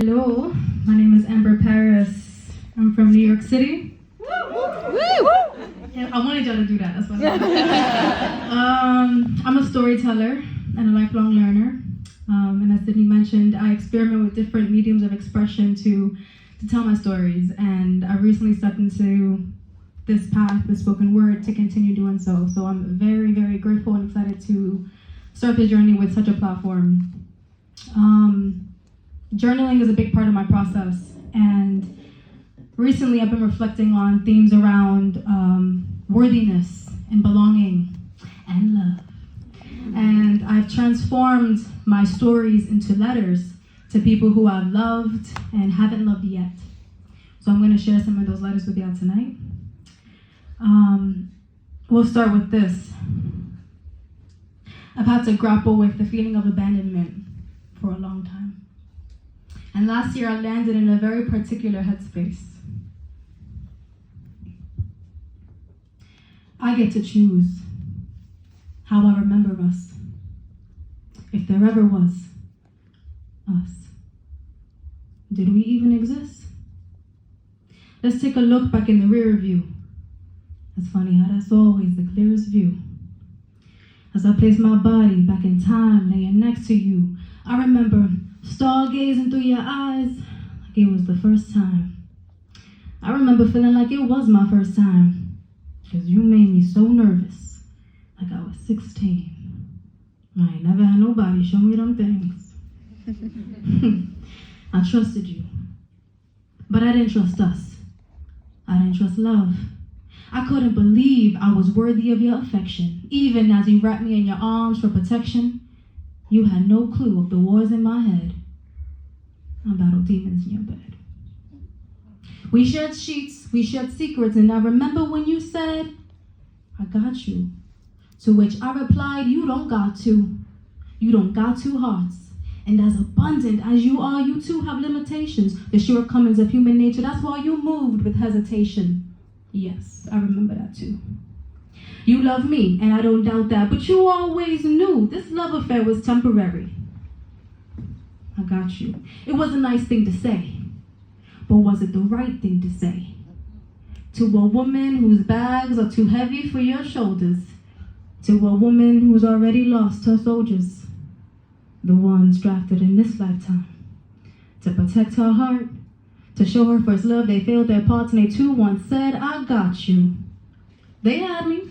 Hello, my name is Amber Paris. I'm from New York City. Woo! Yeah, I wanted y'all to do that. That's what I'm a storyteller and a lifelong learner. And as Sydney mentioned, I experiment with different mediums of expression to tell my stories. And I recently stepped into this path, the spoken word, to continue doing so. So I'm very, very grateful and excited to start the journey with such a platform. Journaling is a big part of my process, and recently I've been reflecting on themes around worthiness and belonging and love. And I've transformed my stories into letters to people who I've loved and haven't loved yet. So I'm going to share some of those letters with y'all tonight. We'll start with this. I've had to grapple with the feeling of abandonment for a long time. And last year I landed in a very particular headspace. I get to choose how I remember us, if there ever was us. Did we even exist? Let's take a look back in the rear view. It's funny how that's always the clearest view. As I place my body back in time, laying next to you, I remember stargazing through your eyes like it was the first time. I remember feeling like it was my first time, because you made me so nervous, like I was 16. I ain't never had nobody show me them things. I trusted you, but I didn't trust us. I didn't trust love. I couldn't believe I was worthy of your affection, even as you wrapped me in your arms for protection. You had no clue of the wars in my head. I battled demons in your bed. We shared sheets, we shared secrets, and I remember when you said, I got you. To which I replied, you don't got to. You don't got two hearts. And as abundant as you are, you too have limitations, the shortcomings of human nature. That's why you moved with hesitation. Yes, I remember that too. You love me, and I don't doubt that, but you always knew this love affair was temporary. I got you. It was a nice thing to say, but was it the right thing to say? To a woman whose bags are too heavy for your shoulders, to a woman who's already lost her soldiers, the ones drafted in this lifetime, to protect her heart, to show her first love, they failed their parts, and they too once said, I got you. They had me.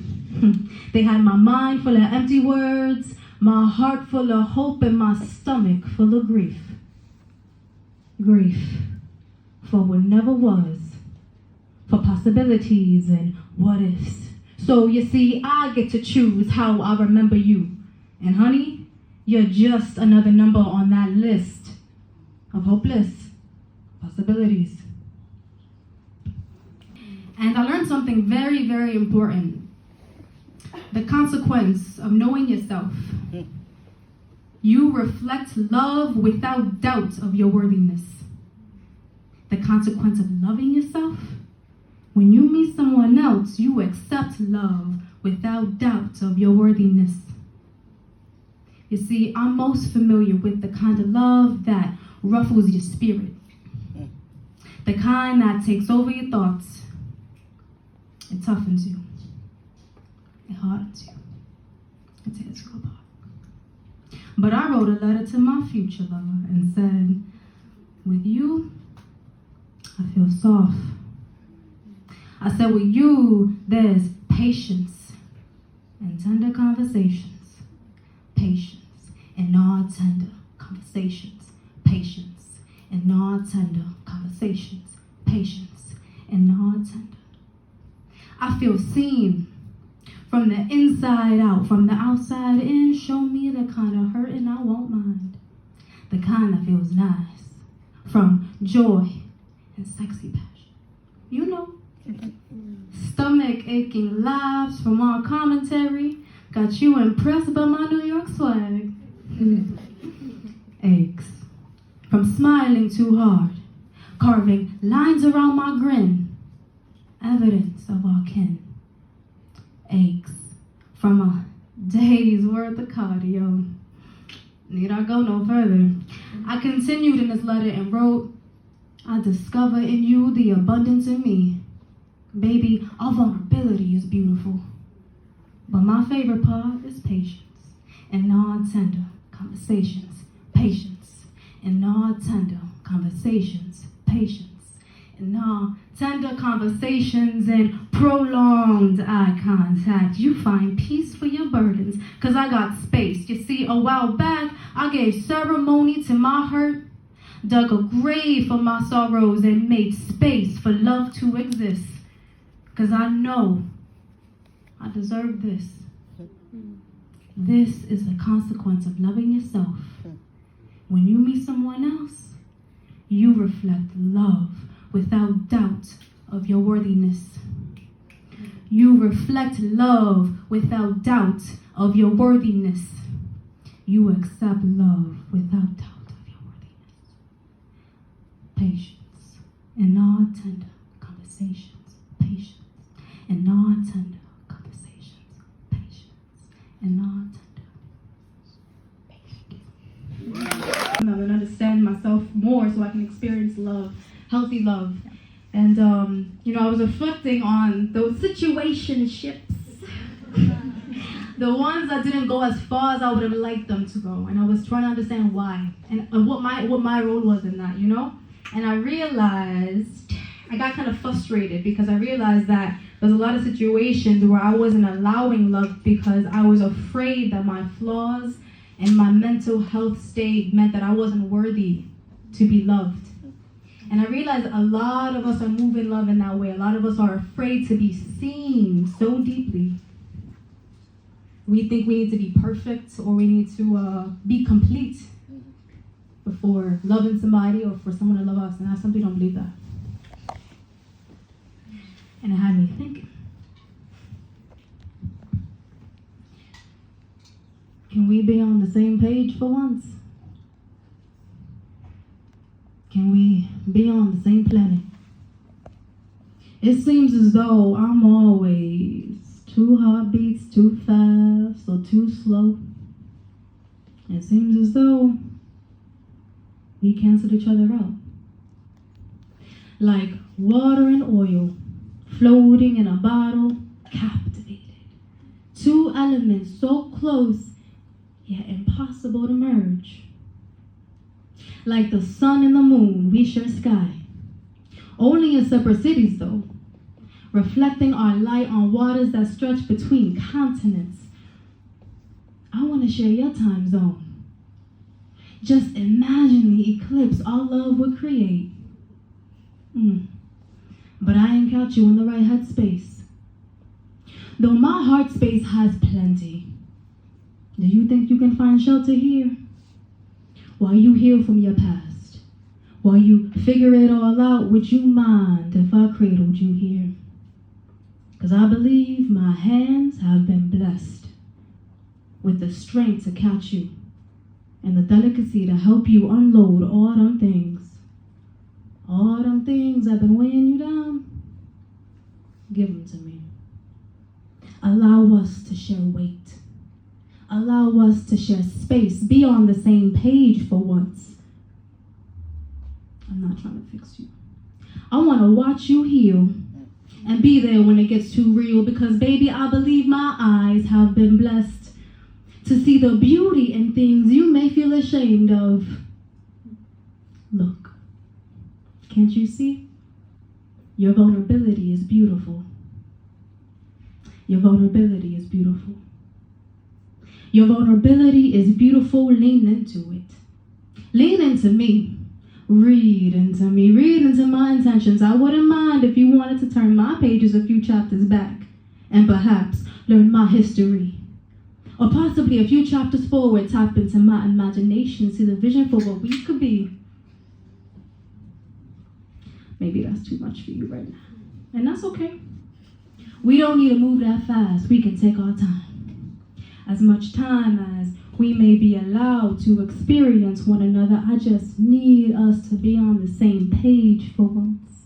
They had my mind full of empty words, my heart full of hope, and my stomach full of grief. Grief for what never was, for possibilities and what ifs. So you see, I get to choose how I remember you. And honey, you're just another number on that list of hopeless possibilities. And I learned something very, very important. The consequence of knowing yourself. You reflect love without doubt of your worthiness. The consequence of loving yourself. When you meet someone else, you accept love without doubt of your worthiness. You see, I'm most familiar with the kind of love that ruffles your spirit. The kind that takes over your thoughts. It toughens you. It hardens you. It tears you apart. But I wrote a letter to my future lover and said, with you, I feel soft. I said, with you, there's patience and tender conversations. Patience and not tender conversations. Patience and not tender conversations. Patience and not tender. I feel seen from the inside out, from the outside in. Show me the kind of hurting I won't mind. The kind that feels nice. From joy and sexy passion. You know. Stomach aching laughs from our commentary. Got you impressed by my New York swag. Aches from smiling too hard. Carving lines around my grin. Evidence of our kin. Aches from a day's worth of cardio. Need I go no further? I continued in this letter and wrote, I discover in you the abundance in me. Baby, our vulnerability is beautiful. But my favorite part is patience and non-tender conversations. Patience and non-tender conversations. Patience and non-tender conversations and prolonged eye contact. You find peace for your burdens, cause I got space. You see, a while back, I gave ceremony to my hurt, dug a grave for my sorrows, and made space for love to exist. Cause I know I deserve this. This is the consequence of loving yourself. When you meet someone else, you reflect love without doubt of your worthiness. You reflect love without doubt of your worthiness. You accept love without doubt of your worthiness. Patience and non-tender conversations. Patience and non-tender conversations. Patience and non-tender. And understand myself more so I can experience love, healthy love. And, I was reflecting on those situationships, the ones that didn't go as far as I would have liked them to go. And I was trying to understand why and what my role was in that, And I realized, I got kind of frustrated because I realized that there's a lot of situations where I wasn't allowing love because I was afraid that my flaws and my mental health state meant that I wasn't worthy to be loved. And I realized a lot of us are moving love in that way. A lot of us are afraid to be seen so deeply. We think we need to be perfect or we need to be complete before loving somebody or for someone to love us. And I simply don't believe that. And it had me thinking. Can we be on the same page for once? Can we be on the same planet? It seems as though I'm always 2 heartbeats too fast or too slow. It seems as though we cancel each other out. Like water and oil floating in a bottle, captivated. 2 elements so close, yet impossible to merge. Like the sun and the moon, we share sky. Only in separate cities though, reflecting our light on waters that stretch between continents. I want to share your time zone. Just imagine the eclipse our love would create. But I ain't got you in the right headspace. Though my heart space has plenty. Do you think you can find shelter here? While you heal from your past, while you figure it all out, would you mind if I cradled you here? Because I believe my hands have been blessed with the strength to catch you and the delicacy to help you unload all them things. All them things that have been weighing you down, give them to me. Allow us to share weight. Allow us to share space. Be on the same page for once. I'm not trying to fix you. I want to watch you heal and be there when it gets too real because, baby, I believe my eyes have been blessed to see the beauty in things you may feel ashamed of. Look, can't you see? Your vulnerability is beautiful. Your vulnerability is beautiful. Your vulnerability is beautiful. Lean into it. Lean into me. Read into me. Read into my intentions. I wouldn't mind if you wanted to turn my pages a few chapters back and perhaps learn my history. Or possibly a few chapters forward, tap into my imagination, see the vision for what we could be. Maybe that's too much for you right now. And that's okay. We don't need to move that fast. We can take our time. As much time as we may be allowed to experience one another, I just need us to be on the same page for once.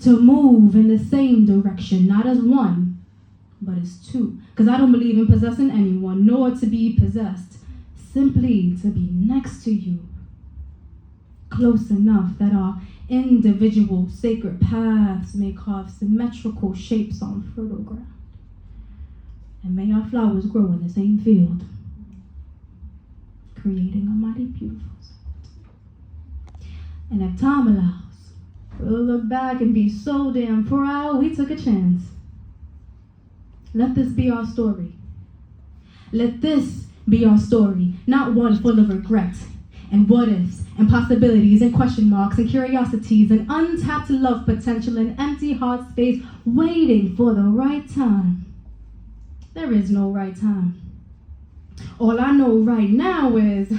To move in the same direction, not as one, but as two. Because I don't believe in possessing anyone, nor to be possessed. simply to be next to you, close enough that our individual sacred paths may carve symmetrical shapes on fertile ground. And may our flowers grow in the same field, creating a mighty beautiful sight. And if time allows, we'll look back and be so damn proud we took a chance. Let this be our story. Let this be our story, not one full of regret and what ifs and possibilities and question marks and curiosities and untapped love potential and empty heart space waiting for the right time. There is no right time. All I know right now is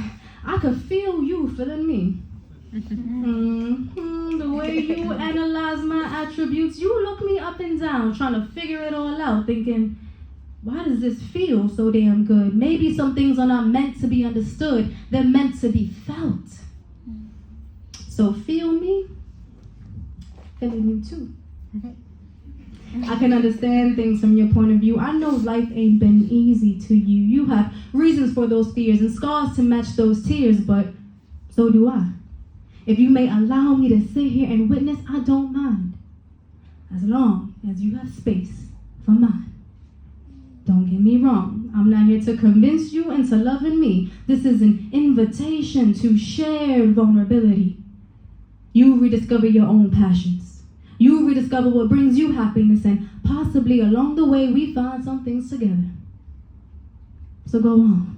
I could feel you feeling me. The way you analyze my attributes, you look me up and down trying to figure it all out, thinking, why does this feel so damn good? Maybe some things are not meant to be understood. They're meant to be felt. So feel me, feeling you too. I can understand things from your point of view. I know life ain't been easy to you. You have reasons for those fears and scars to match those tears, but so do I. If you may allow me to sit here and witness, I don't mind. As long as you have space for mine. Don't get me wrong, I'm not here to convince you into loving me. This is an invitation to shared vulnerability. You rediscover your own passions. You rediscover what brings you happiness, and possibly along the way we find some things together. So go on.